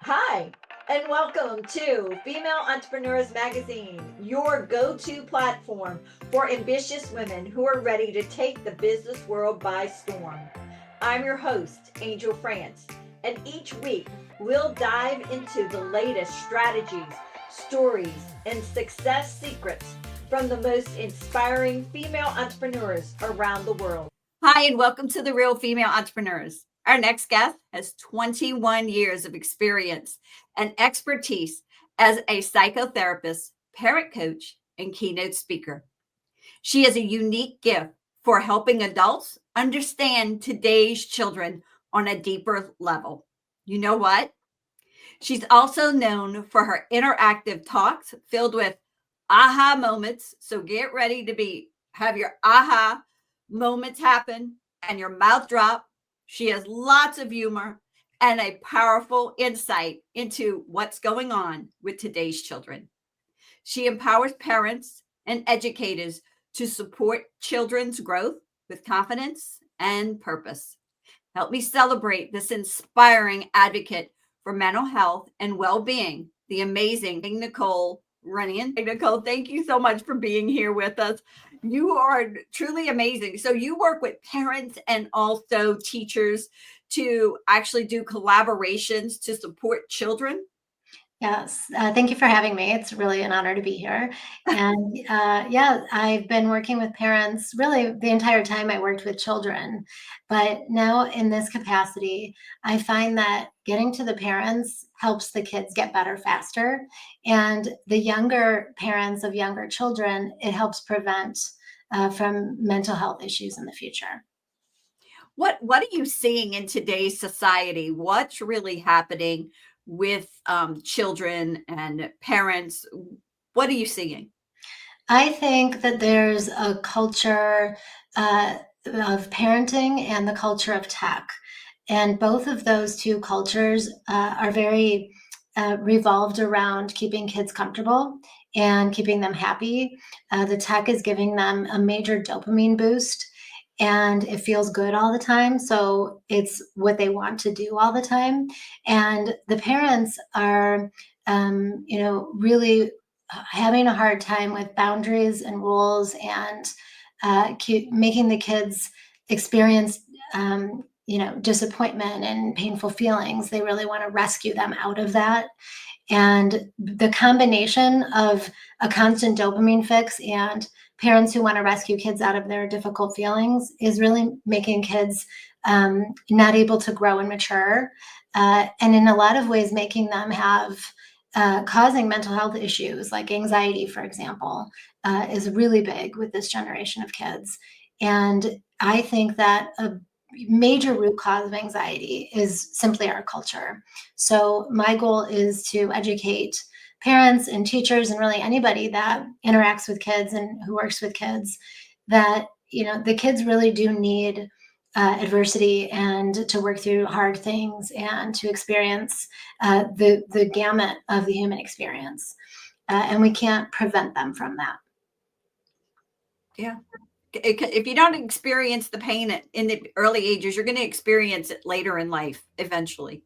Hi, and welcome to Female Entrepreneurs Magazine, your go to platform for ambitious women who are ready to take the business world by storm. I'm your host, Angel France, and each week we'll dive into the latest strategies, stories, and success secrets from the most inspiring female entrepreneurs around the world. Hi, and welcome to The Real Female Entrepreneurs. Our next guest has 21 years of experience and expertise as a psychotherapist, parent coach, and keynote speaker. She has a unique gift for helping adults understand today's children on a deeper level. You know what? She's also known for her interactive talks filled with aha moments. So get ready to have your aha moments happen and your mouth drop. She has lots of humor and a powerful insight into what's going on with today's children. She empowers parents and educators to support children's growth with confidence and purpose. Help me celebrate this inspiring advocate for mental health and well-being, the amazing Nicole Runyon. Nicole, thank you so much for being here with us. You are truly amazing. So you work with parents and also teachers to actually do collaborations to support children. Yes, thank you for having me. It's really an honor to be here. And I've been working with parents really the entire time I worked with children. But now in this capacity, I find that getting to the parents helps the kids get better faster. And the younger parents of younger children, it helps prevent from mental health issues in the future. What are you seeing in today's society? What's really happening with children and parents? What are you seeing? I think that there's a culture of parenting and the culture of tech. And both of those two cultures are very revolved around keeping kids comfortable and keeping them happy. The tech is giving them a major dopamine boost and it feels good all the time. So it's what they want to do all the time. And the parents are, really having a hard time with boundaries and rules and making the kids experience disappointment and painful feelings. They really want to rescue them out of that. And the combination of a constant dopamine fix and parents who want to rescue kids out of their difficult feelings is really making kids not able to grow and mature. And in a lot of ways, making them have causing mental health issues like anxiety, for example, is really big with this generation of kids. And I think that a major root cause of anxiety is simply our culture. So my goal is to educate parents and teachers and really anybody that interacts with kids and who works with kids that, the kids really do need adversity and to work through hard things and to experience the gamut of the human experience. And we can't prevent them from that. Yeah. If you don't experience the pain in the early ages, you're going to experience it later in life eventually.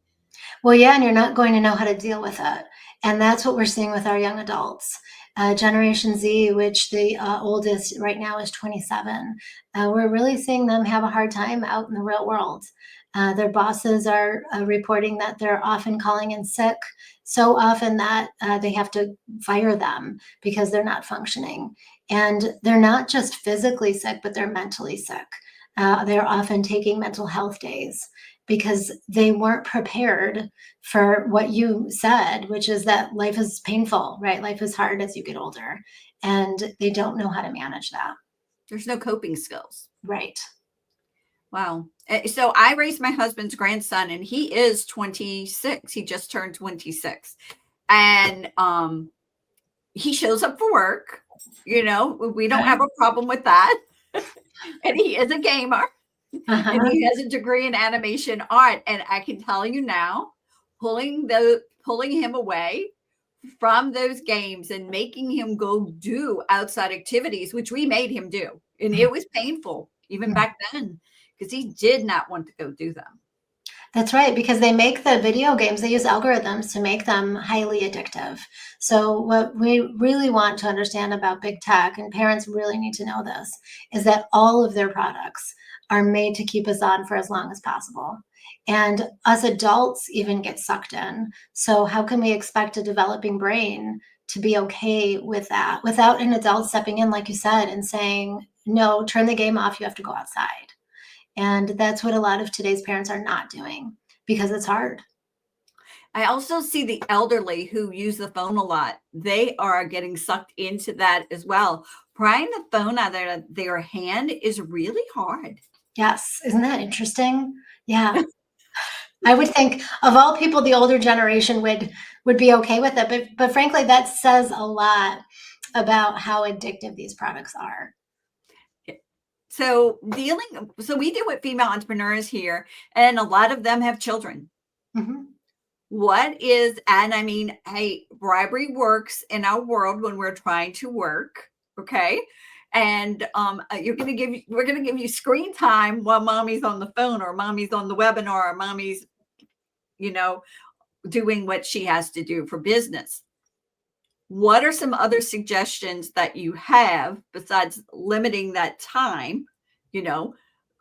Well, yeah, and you're not going to know how to deal with it. And that's what we're seeing with our young adults. Generation Z, which the oldest right now is 27, we're really seeing them have a hard time out in the real world. Their bosses are reporting that they're often calling in sick, so often that they have to fire them because they're not functioning. And they're not just physically sick, but they're mentally sick. They're often taking mental health days because they weren't prepared for what you said, which is that life is painful, right? Life is hard as you get older, and they don't know how to manage that. There's no coping skills. Right. Wow. So I raised my husband's grandson and he is 26. He just turned 26. And he shows up for work. We don't have a problem with that. And he is a gamer. And he has a degree in animation art. And I can tell you now, pulling him away from those games and making him go do outside activities, which we made him do. And it was painful even back then because he did not want to go do them. That's right, because they make the video games, they use algorithms to make them highly addictive. So, what we really want to understand about big tech, and parents really need to know this, is that all of their products are made to keep us on for as long as possible. And us adults even get sucked in. So, how can we expect a developing brain to be okay with that without an adult stepping in, like you said, and saying, no, turn the game off, you have to go outside? And that's what a lot of today's parents are not doing because it's hard. I also see the elderly who use the phone a lot. They are getting sucked into that as well. Prying the phone out of their hand is really hard. Yes. Isn't that interesting? Yeah. I would think of all people, the older generation would be okay with it. But frankly, that says a lot about how addictive these products are. So we deal with female entrepreneurs here, and a lot of them have children. Mhm. And I mean, hey, bribery works in our world when we're trying to work. Okay. And we're going to give you screen time while mommy's on the phone, or mommy's on the webinar, or mommy's, doing what she has to do for business. What are some other suggestions that you have besides limiting that time?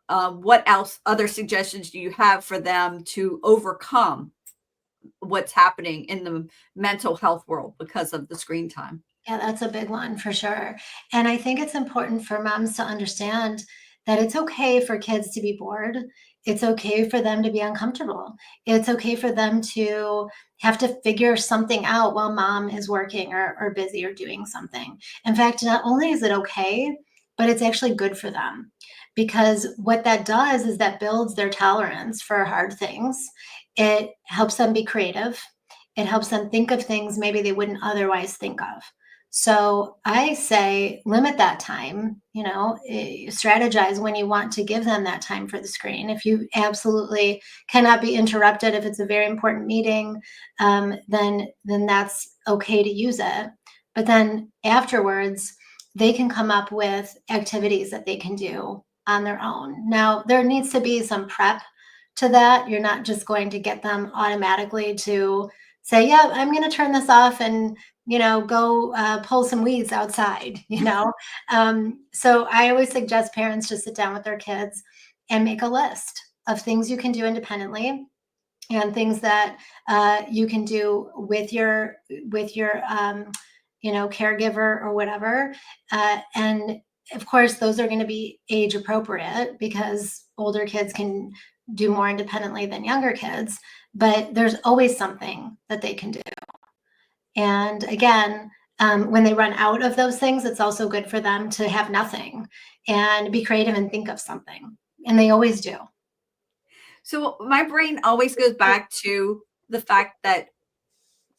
What else, other suggestions do you have for them to overcome what's happening in the mental health world because of the screen time? Yeah, that's a big one for sure. And I think it's important for moms to understand that it's okay for kids to be bored. It's okay for them to be uncomfortable. It's okay for them to have to figure something out while mom is working or busy or doing something. In fact, not only is it okay, but it's actually good for them because what that does is that builds their tolerance for hard things. It helps them be creative. It helps them think of things maybe they wouldn't otherwise think of. So I say limit that time, strategize when you want to give them that time for the screen. If you absolutely cannot be interrupted, if it's a very important meeting, then that's okay to use it. But then afterwards, they can come up with activities that they can do on their own. Now, there needs to be some prep to that. You're not just going to get them automatically to say, yeah, I'm going to turn this off and go pull some weeds outside, So I always suggest parents to sit down with their kids and make a list of things you can do independently and things that you can do with your caregiver or whatever. And of course, those are going to be age appropriate because older kids can do more independently than younger kids, but there's always something that they can do. And again, when they run out of those things, it's also good for them to have nothing and be creative and think of something. And they always do. So my brain always goes back to the fact that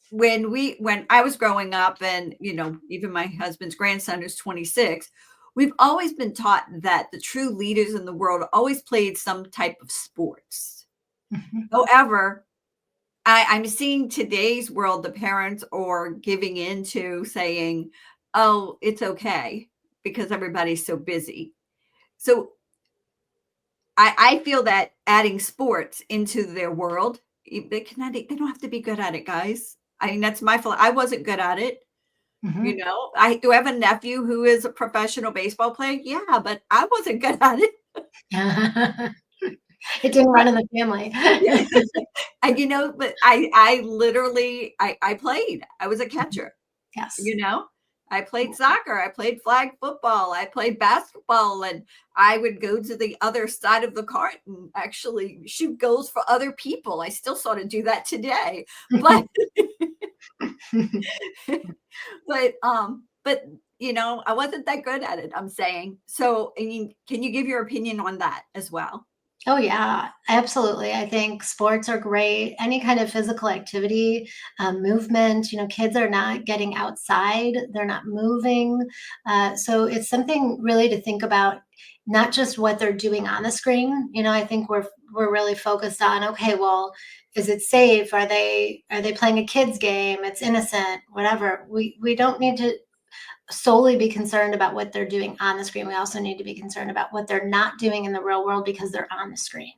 when I was growing up, and even my husband's grandson who's 26, we've always been taught that the true leaders in the world always played some type of sports. Mm-hmm. However, I'm seeing today's world, the parents are giving into saying, oh, it's okay because everybody's so busy. So I feel that adding sports into their world, they don't have to be good at it, guys. I mean, that's my fault. I wasn't good at it. Mm-hmm. I do have a nephew who is a professional baseball player. Yeah, but I wasn't good at it. It didn't run in the family. And but I literally I played. I was a catcher. Yes. I played soccer, I played flag football, I played basketball, and I would go to the other side of the court and actually shoot goals for other people. I still sort of do that today. But but I wasn't that good at it, I'm saying. So, I mean, can you give your opinion on that as well? Oh, yeah, absolutely. I think sports are great. Any kind of physical activity, movement, kids are not getting outside, they're not moving. So it's something really to think about, not just what they're doing on the screen. I think we're really focused on, okay, well, is it safe? Are they playing a kid's game? It's innocent, whatever. We don't need to solely be concerned about what they're doing on the screen. We also need to be concerned about what they're not doing in the real world because they're on the screen.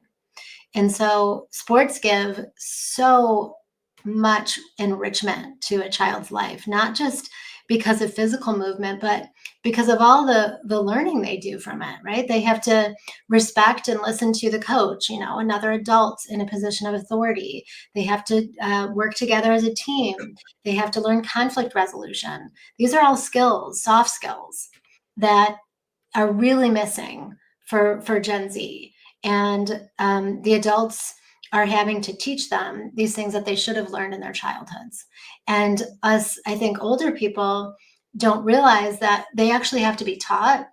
And so sports give so much enrichment to a child's life, not just because of physical movement, but because of all the learning they do from it, right? They have to respect and listen to the coach, another adult in a position of authority. They have to work together as a team. They have to learn conflict resolution. These are all skills, soft skills, that are really missing for Gen Z. And the adults are having to teach them these things that they should have learned in their childhoods. And us, I think, older people don't realize that they actually have to be taught,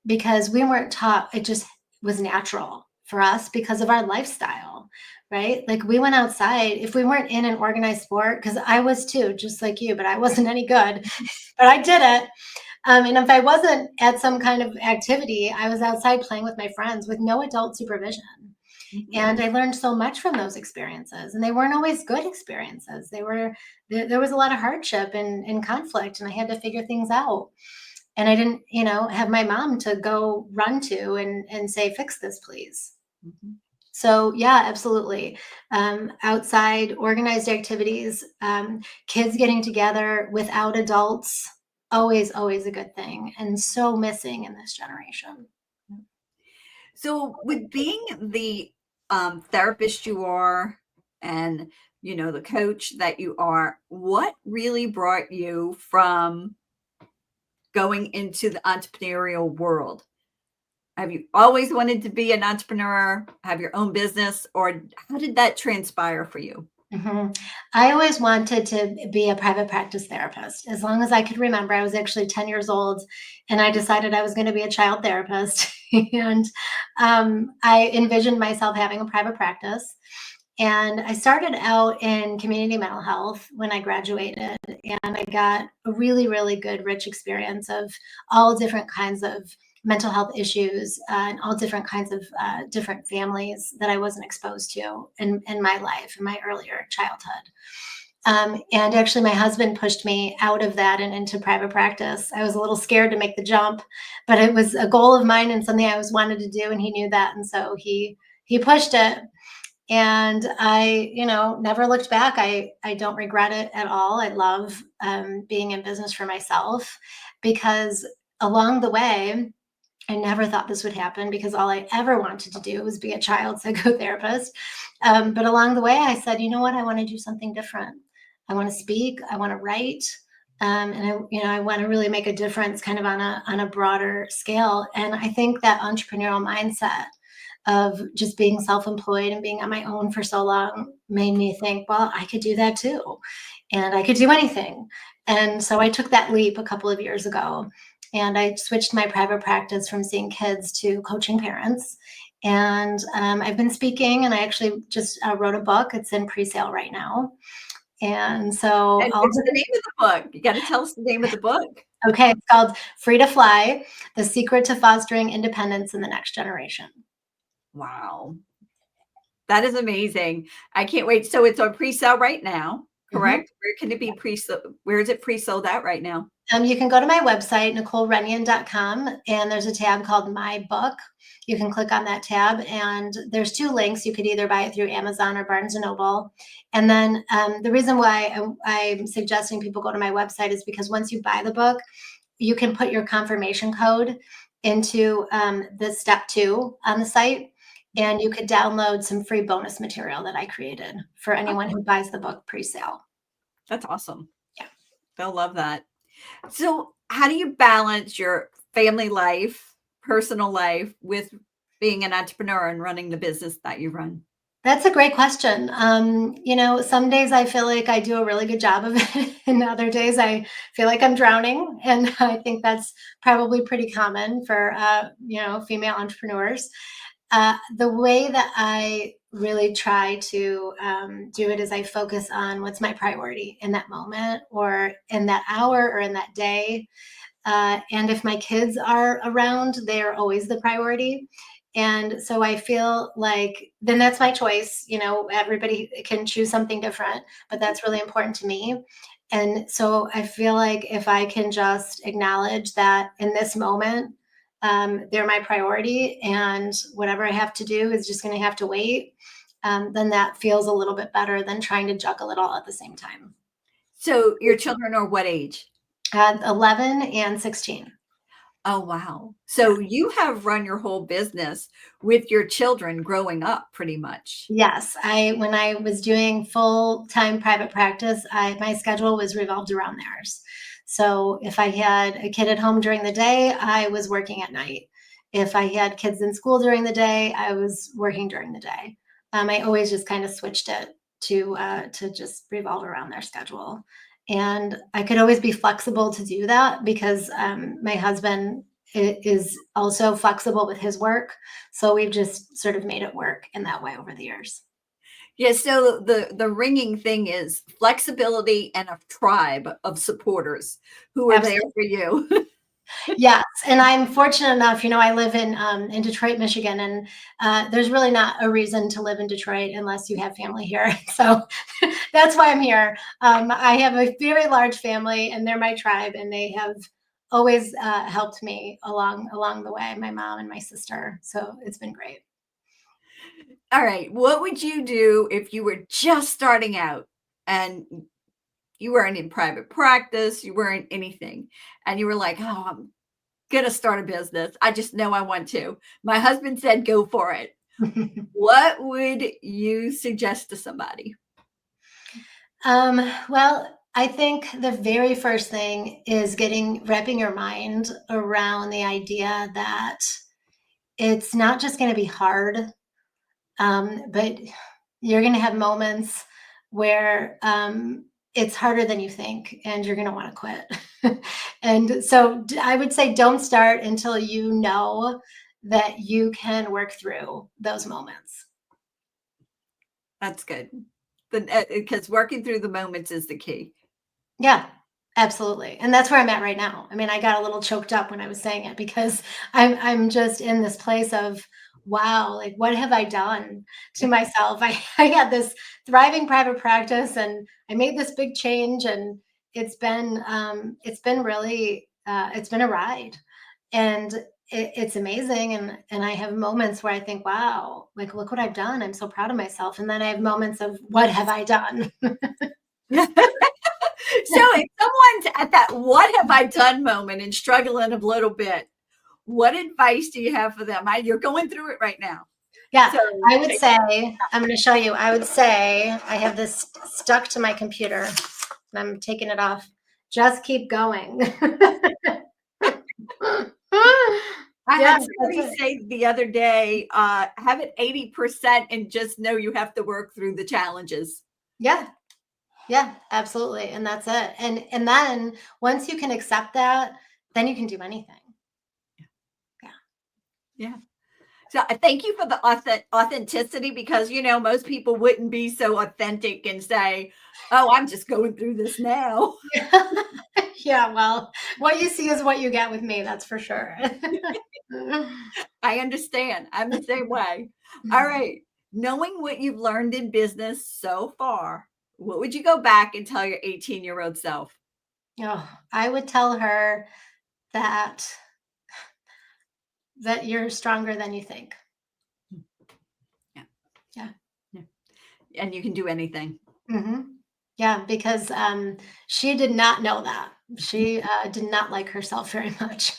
because we weren't taught. It just was natural for us because of our lifestyle, right? Like, we went outside. If we weren't in an organized sport, because I was too, just like you, but I wasn't any good, but I did it. And if I wasn't at some kind of activity, I was outside playing with my friends with no adult supervision. Mhm. And I learned so much from those experiences. And they weren't always good experiences. There was a lot of hardship and conflict, and I had to figure things out. And I didn't, have my mom to go run to and say, fix this, please. Mhm. So yeah, absolutely. Outside organized activities, kids getting together without adults, always, always a good thing, and so missing in this generation. So, with being the therapist you are, and the coach that you are, what really brought you from going into the entrepreneurial world? Have you always wanted to be an entrepreneur, have your own business, or how did that transpire for you? Mhm. I always wanted to be a private practice therapist. As long as I could remember, I was actually 10 years old, and I decided I was going to be a child therapist. And I envisioned myself having a private practice. And I started out in community mental health when I graduated, and I got a really, really good, rich experience of all different kinds of mental health issues and all different kinds of different families that I wasn't exposed to in my life, in my earlier childhood. And actually, my husband pushed me out of that and into private practice. I was a little scared to make the jump, but it was a goal of mine and something I always wanted to do, and he knew that, and so he pushed it. And I, never looked back. I don't regret it at all. I love being in business for myself, because along the way, I never thought this would happen, because all I ever wanted to do was be a child psychotherapist. But along the way, I said, you know what? I want to do something different. I want to speak. I want to write. And I want to really make a difference, kind of on a broader scale. And I think that entrepreneurial mindset of just being self-employed and being on my own for so long made me think, well, I could do that too, and I could do anything. And so I took that leap a couple of years ago, and I switched my private practice from seeing kids to coaching parents. And I've been speaking, and I actually just wrote a book. It's in pre-sale right now. And so And what's the name of the book? You got to tell us the name of the book. okay, it's called Free to Fly: The Secret to Fostering Independence in the Next Generation. Wow. That is amazing. I can't wait. So it's on pre-sale right now, Mhm. correct? Where can it be pre-sold? Where is it pre-sold at right now? You can go to my website, NicoleRunyon.com, and there's a tab called My Book. You can click on that tab, and there's two links. You could either buy it through Amazon or Barnes & Noble. And then the reason why I'm suggesting people go to my website is because once you buy the book, you can put your confirmation code into the step 2 on the site, and you could download some free bonus material that I created for anyone Oh, who buys the book pre-sale. that's awesome. Yeah. They'll love that. So, how do you balance your family life, personal life with being an entrepreneur and running the business that you run? That's a great question. Some days I feel like I do a really good job of it, and other days I feel like I'm drowning. And I think that's probably pretty common for, female entrepreneurs. The way that I really try to do it is I focus on what's my priority in that moment, or in that hour, or in that day. And if my kids are around, they're always the priority. And so I feel like then that's my choice. Everybody can choose something different, but that's really important to me. And so I feel like if I can just acknowledge that in this moment, they're my priority, and whatever I have to do is just going to have to wait. then that feels a little bit better than trying to juggle it all at the same time. So your children are what age? 11 and 16. Oh, wow. So you have run your whole business with your children growing up pretty much. Yes, when I was doing full-time private practice, my schedule was revolved around theirs. So if I had a kid at home during the day, I was working at night. If I had kids in school during the day, I was working during the day. I always just kind of switched it to just revolve around their schedule. And I could always be flexible to do that because my husband is also flexible with his work. So we've just sort of made it work in that way over the years. Yeah, so the ringing thing is flexibility and a tribe of supporters who are there for you. Yes, and I'm fortunate enough, I live in Detroit, Michigan, and there's really not a reason to live in Detroit unless you have family here. So that's why I'm here. I have a very large family, and they're my tribe, and they have always helped me along the way. My mom and my sister, so it's been great. All right, what would you do if you were just starting out and you weren't in private practice, you weren't anything, and you were like, "Oh, I'm gonna start a business. I just know I want to." My husband said, "Go for it." What would you suggest to somebody? Well, I think the very first thing is wrapping your mind around the idea that it's not just going to be hard, but you're going to have moments where it's harder than you think, and you're going to want to quit. And so I would say don't start until you know that you can work through those moments. That's good. Because working through the moments is the key. Yeah, absolutely. And that's where I'm at right now. I mean, I got a little choked up when I was saying it because I'm just in this place of wow, like what have I done to myself? I had this thriving private practice and I made this big change and it's been really it's been a ride. And it's amazing and I have moments where I think, wow, like look what I've done. I'm so proud of myself. And then I have moments of what have I done? So if someone's at that "what have I done" moment and struggling a little bit, what advice do you have for them? You're going through it right now. Yeah, So I would say, I'm going to show you. I would say I have this stuck to my computer and I'm taking it off. Just keep going. I Yeah, had somebody say the other day, have it 80% and just know you have to work through the challenges. yeah, yeah, absolutely. And that's it. And then once you can accept that, then you can do anything. Yeah. So thank you for the authenticity because, most people wouldn't be so authentic and say, "Oh, I'm just going through this now." Yeah, well, what you see is what you get with me, that's for sure. I understand. I'm the same way. All right. Knowing what you've learned in business so far, what would you go back and tell your 18-year-old self? Oh, I would tell her that you're stronger than you think. Yeah. Yeah. Yeah. And you can do anything. Yeah, because she did not know that. She did not like herself very much.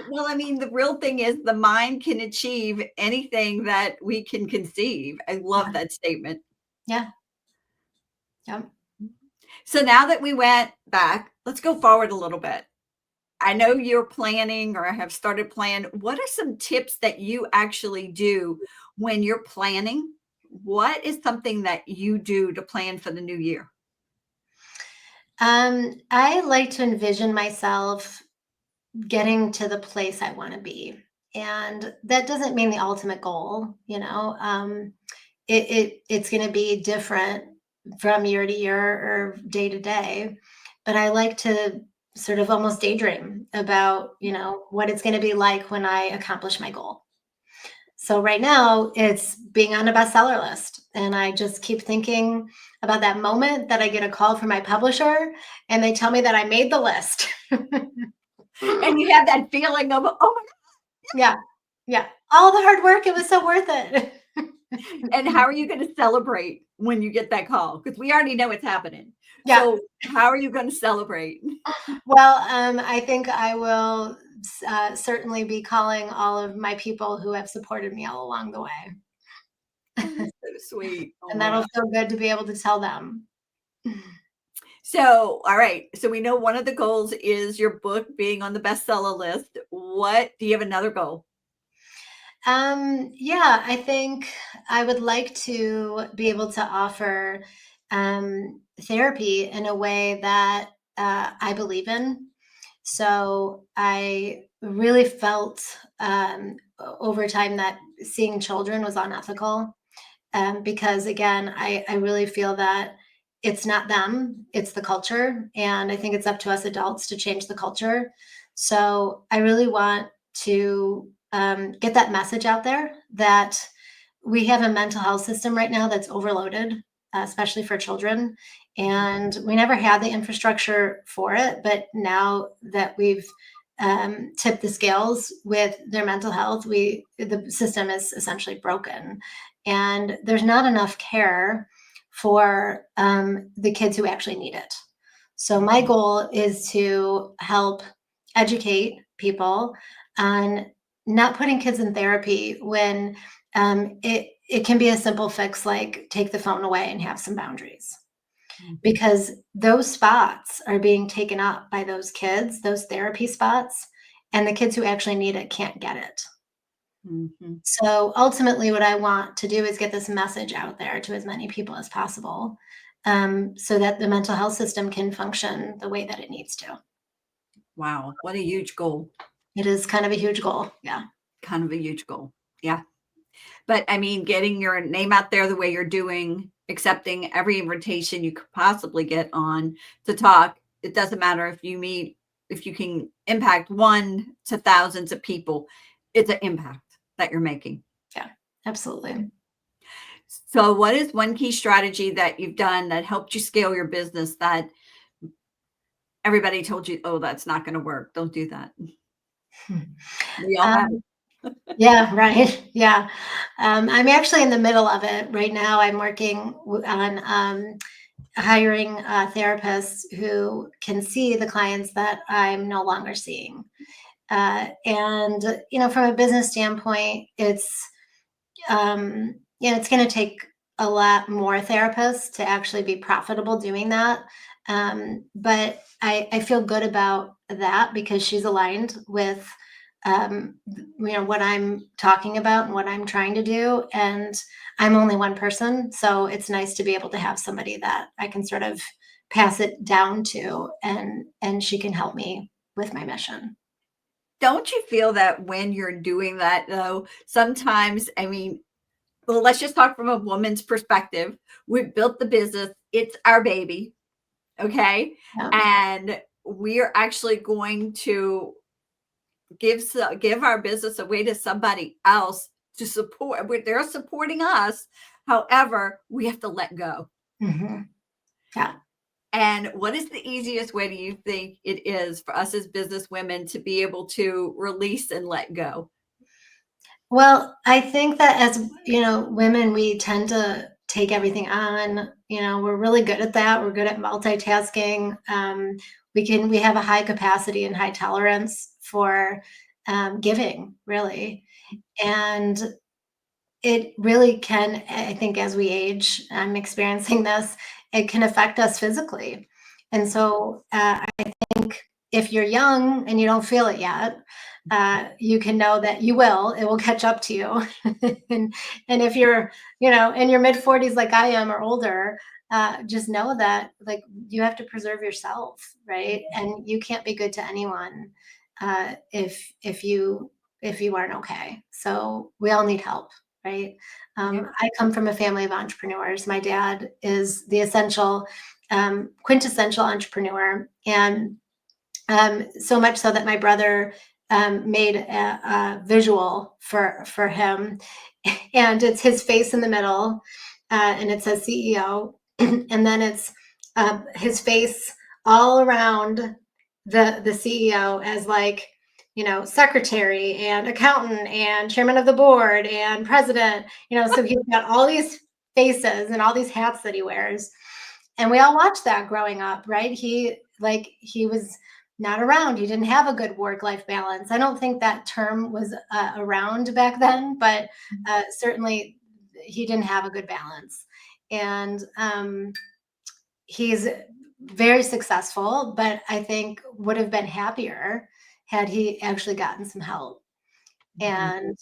Well, I mean, the real thing is the mind can achieve anything that we can conceive. I love that statement. Yeah. Yeah. So now that we went back, let's go forward a little bit. I know you're planning or have started planning. What are some tips that you actually do when you're planning? What is something that you do to plan for the new year? I like to envision myself getting to the place I want to be. And that doesn't mean the ultimate goal, it's going to be different from year to year or day to day. But I like to sort of almost daydream about, what it's going to be like when I accomplish my goal. So right now it's being on a bestseller list. And I just keep thinking about that moment that I get a call from my publisher and they tell me that I made the list. And you have that feeling of, oh my God. Yeah. Yeah. All the hard work, it was so worth it. And how are you going to celebrate when you get that call? Because we already know it's happening. Yeah. So how are you going to celebrate? Well, I think I will certainly be calling all of my people who have supported me all along the way. That is so sweet. Oh And my that'll God. feel good to be able to tell them. So, all right. So we know one of the goals is your book being on the bestseller list. What do you have another goal? Yeah, I think I would like to be able to offer therapy in a way that I believe in. So I really felt over time that seeing children was unethical, because again, I really feel that it's not them, it's the culture. And I think it's up to us adults to change the culture. So I really want to get that message out there that we have a mental health system right now that's overloaded, especially for children. And we never had the infrastructure for it. But now that we've tipped the scales with their mental health, the system is essentially broken. And there's not enough care for the kids who actually need it. So my goal is to help educate people on not putting kids in therapy when it can be a simple fix like take the phone away and have some boundaries, because those spots are being taken up by those kids, those therapy spots, and the kids who actually need it can't get it. Mm-hmm. So ultimately, what I want to do is get this message out there to as many people as possible, so that the mental health system can function the way that it needs to. Wow. What a huge goal. It is kind of a huge goal. Yeah. Kind of a huge goal. Yeah. But I mean, getting your name out there the way you're doing, accepting every invitation you could possibly get on to talk. It doesn't matter if you can impact one to thousands of people, it's an impact that you're making. Yeah, absolutely. So what is one key strategy that you've done that helped you scale your business that everybody told you, oh, that's not going to work? Don't do that. We all have Um, it. yeah, right. Yeah. I'm actually in the middle of it right now. I'm working on hiring therapists who can see the clients that I'm no longer seeing. And, from a business standpoint, it's going to take a lot more therapists to actually be profitable doing that. But I feel good about that because she's aligned with, what I'm talking about and what I'm trying to do. And I'm only one person. So it's nice to be able to have somebody that I can sort of pass it down to, and she can help me with my mission. Don't you feel that when you're doing that, though, sometimes, I mean, well, let's just talk from a woman's perspective. We've built the business, it's our baby. Okay. Yeah. And we're actually going to give our business away to somebody else to support. They're supporting us. However, we have to let go. Mm-hmm. Yeah. And what is the easiest way do you think it is for us as business women to be able to release and let go? Well, I think that as, women, we tend to take everything on. We're really good at that. We're good at multitasking. We have a high capacity and high tolerance for giving, really. And it really can, I think, as we age, I'm experiencing this, it can affect us physically. And so I think if you're young and you don't feel it yet, you can know that it will catch up to you. and if you're, in your mid 40s, like I am, or older, just know that like you have to preserve yourself, right? And you can't be good to anyone if you aren't okay. So we all need help, right? I come from a family of entrepreneurs. My dad is the quintessential entrepreneur, and so much so that my brother made a visual for him, and it's his face in the middle, and it says CEO, and then it's his face all around the CEO as like, secretary and accountant and chairman of the board and president, so he's got all these faces and all these hats that he wears. And we all watched that growing up, right? He was not around. He didn't have a good work-life balance. I don't think that term was around back then, but certainly he didn't have a good balance. And he's very successful, but I think would have been happier had he actually gotten some help and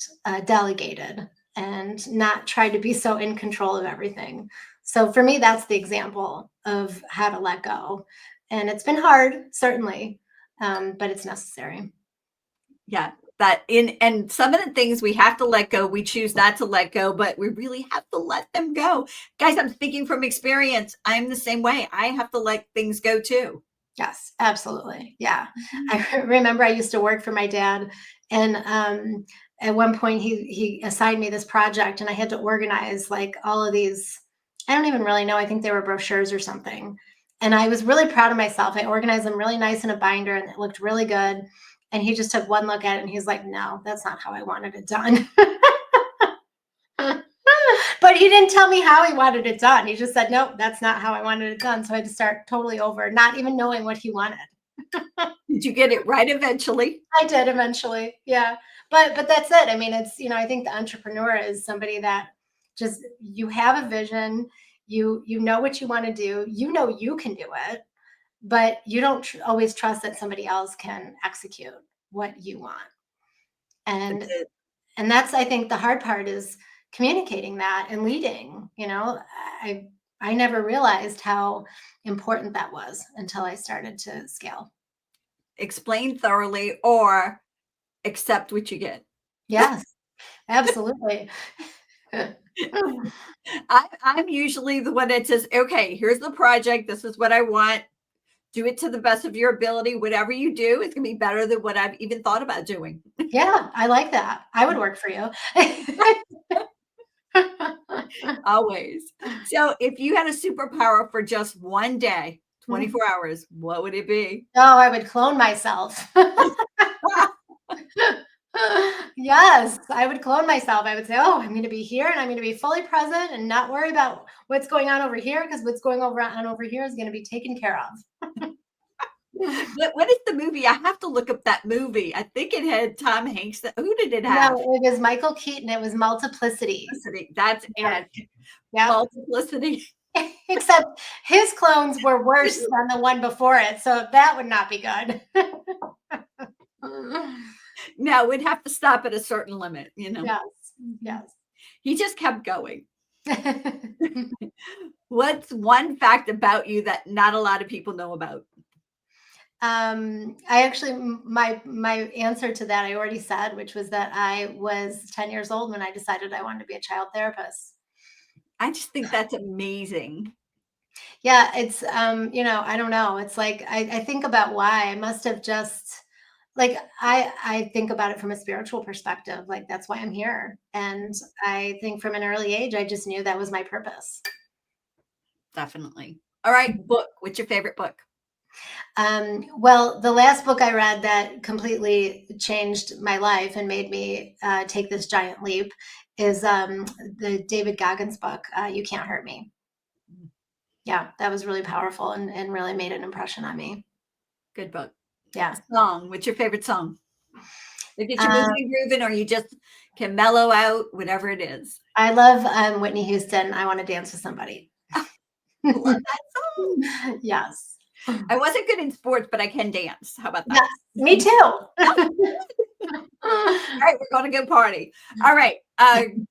delegated and not tried to be so in control of everything. So for me, that's the example of how to let go. And it's been hard, certainly, but it's necessary. Yeah. And some of the things we have to let go, we choose not to let go, but we really have to let them go. Guys, I'm speaking from experience. I'm the same way. I have to let things go too. Yes, absolutely. Yeah. I remember I used to work for my dad, and at one point he assigned me this project, and I had to organize like all of these. I don't even really know. I think they were brochures or something. And I was really proud of myself. I organized them really nice in a binder, and it looked really good. And he just took one look at it and he's like, no, that's not how I wanted it done. But he didn't tell me how he wanted it done. He just said, nope, that's not how I wanted it done. So I had to start totally over, not even knowing what he wanted. Did you get it right eventually? I did eventually. Yeah. But that's it. I mean, it's, I think the entrepreneur is somebody that just, you have a vision, you know what you want to do, you can do it, but you don't always trust that somebody else can execute what you want. And that's, I think, the hard part is communicating that and leading. I never realized how important that was until I started to scale. Explain thoroughly or accept what you get. Yes, absolutely. I'm usually the one that says, okay, here's the project. This is what I want. Do it to the best of your ability. Whatever you do, it's going to be better than what I've even thought about doing. Yeah, I like that. I would work for you. Always. So if you had a superpower for just one day, 24 hours, what would it be? Oh, I would clone myself. Yes, I would clone myself. I would say, oh, I'm going to be here and I'm going to be fully present and not worry about what's going on over here, because what's going on over here is going to be taken care of. What is the movie? I have to look up that movie. I think it had Tom Hanks. Who did it have? No, it was Michael Keaton. It was Multiplicity. That's it. Yeah. Multiplicity. Except his clones were worse than the one before it, so that would not be good. No, we'd have to stop at a certain limit, Yes. He just kept going. What's one fact about you that not a lot of people know about? I actually, my answer to that I already said, which was that I was 10 years old when I decided I wanted to be a child therapist. I just think that's amazing. Yeah, it's, I don't know. It's like, I think about why. I must have just, like, I think about it from a spiritual perspective. Like, that's why I'm here. And I think from an early age, I just knew that was my purpose. Definitely. All right, book. What's your favorite book? Well, the last book I read that completely changed my life and made me take this giant leap is the David Goggins book, You Can't Hurt Me. Yeah, that was really powerful and really made an impression on me. Good book. Yeah. Song. What's your favorite song? If it's your moving grooving, or you just can mellow out, whatever it is. I love Whitney Houston. I Want to Dance with Somebody. Love that song. Yes. I wasn't good in sports, but I can dance. How about that? Yes, me too. All right, we're going to go party. All right.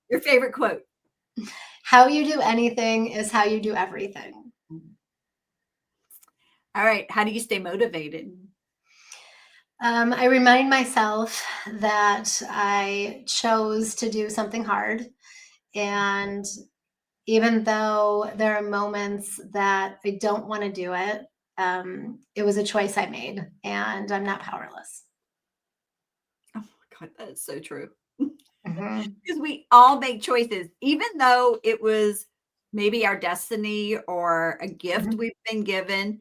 Your favorite quote? How you do anything is how you do everything. All right. How do you stay motivated? I remind myself that I chose to do something hard. And even though there are moments that I don't want to do it, it was a choice I made, and I'm not powerless. Oh my God, that is so true. Mm-hmm. Because we all make choices, even though it was maybe our destiny or a gift we've been given.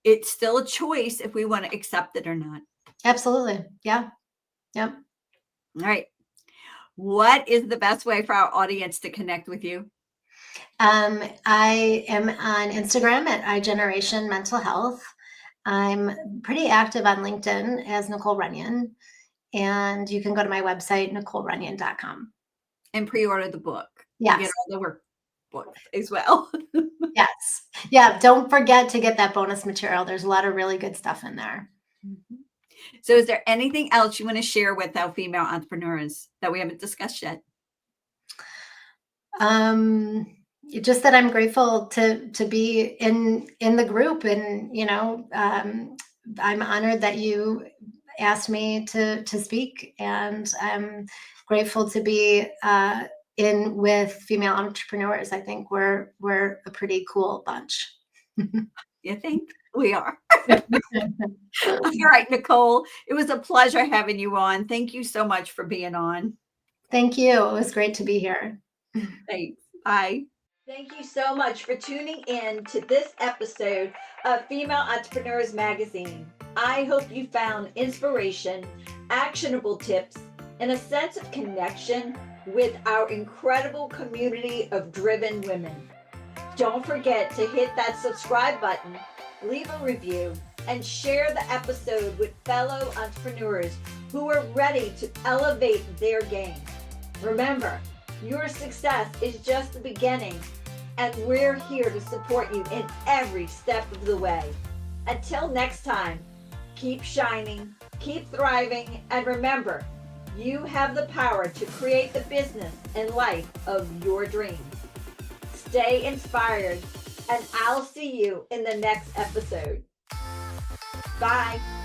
It's still a choice if we want to accept it or not. Absolutely. Yeah. Yep. All right. What is the best way for our audience to connect with you? I am on Instagram at iGeneration Mental Health. I'm pretty active on LinkedIn as Nicole Runyon. And you can go to my website, NicoleRunyon.com. And pre-order the book. Yes. Get all the workbooks as well. Yes. Yeah. Don't forget to get that bonus material. There's a lot of really good stuff in there. So is there anything else you want to share with our female entrepreneurs that we haven't discussed yet? Just that I'm grateful to be in the group, and I'm honored that you asked me to speak, and I'm grateful to be in with female entrepreneurs. I think we're a pretty cool bunch. You think? We are. All right, Nicole, it was a pleasure having you on. Thank you so much for being on. Thank you. It was great to be here. Thanks. Bye. Thank you so much for tuning in to this episode of Female Entrepreneurs Magazine. I hope you found inspiration, actionable tips, and a sense of connection with our incredible community of driven women. Don't forget to hit that subscribe button, leave a review, and share the episode with fellow entrepreneurs who are ready to elevate their game. Remember, your success is just the beginning, and we're here to support you in every step of the way. Until next time, keep shining, keep thriving, and remember, you have the power to create the business and life of your dreams. Stay inspired, and I'll see you in the next episode. Bye.